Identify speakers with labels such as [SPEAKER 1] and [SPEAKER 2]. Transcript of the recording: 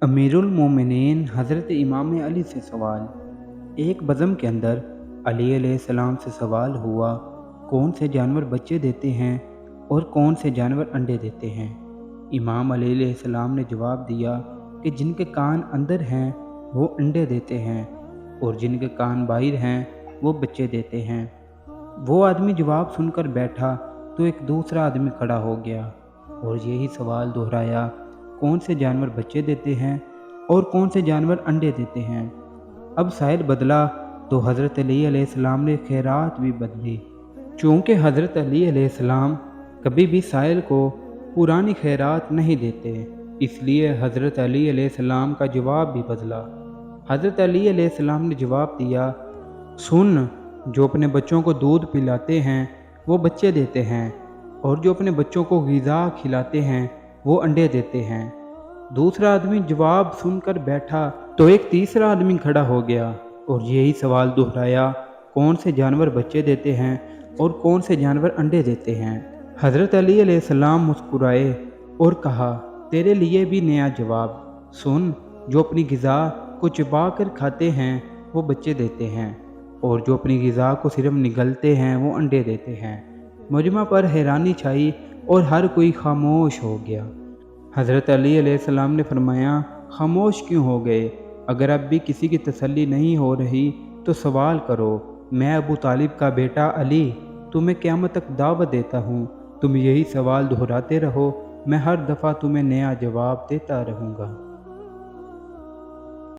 [SPEAKER 1] अमीरुल मोमिनीन हज़रत इमाम अली से सवाल। एक बज़म के अंदर अली अलैहिस्सलाम से सवाल हुआ, कौन से जानवर बच्चे देते हैं और कौन से जानवर अंडे देते हैं। इमाम अली अलैहिस्सलाम ने जवाब दिया कि जिनके कान अंदर हैं वो अंडे देते हैं और जिनके कान बाहर हैं वो बच्चे देते हैं। वो आदमी जवाब सुनकर बैठा तो एक दूसरा आदमी खड़ा हो गया और यही सवाल दोहराया, कौन से जानवर बच्चे देते हैं और कौन से जानवर अंडे देते हैं। अब साइल बदला तो हज़रत अली अलैहिस्सलाम ने खैरात भी बदली। चूँकि हज़रत अली अलैहिस्सलाम कभी भी साइल को पुरानी खैरात नहीं देते, इसलिए हज़रत अली अलैहिस्सलाम का जवाब भी बदला। हज़रत अली अलैहिस्सलाम ने जवाब दिया, सुन, जो अपने बच्चों को दूध पिलाते हैं वो बच्चे देते हैं और जो अपने बच्चों को ग़िज़ा खिलाते हैं वो अंडे देते हैं। दूसरा आदमी जवाब सुनकर बैठा तो एक तीसरा आदमी खड़ा हो गया और यही सवाल दोहराया, कौन से जानवर बच्चे देते हैं और कौन से जानवर अंडे देते हैं। हज़रत अली अलैहिस्सलाम मुस्कुराए और कहा, तेरे लिए भी नया जवाब। सुन, जो अपनी ग़िज़ा को छिपा कर खाते हैं वो बच्चे देते हैं और जो अपनी ग़िज़ा को सिर्फ निगलते हैं वो अंडे देते हैं। मजमा पर हैरानी छाई और हर कोई खामोश हो गया। हज़रत अली अलैहिस्सलाम ने फरमाया, खामोश क्यों हो गए? अगर अब भी किसी की तसल्ली नहीं हो रही तो सवाल करो। मैं अबू तालिब का बेटा अली तुम्हें क़यामत तक दावत देता हूँ, तुम यही सवाल दोहराते रहो, मैं हर दफ़ा तुम्हें नया जवाब देता रहूँगा।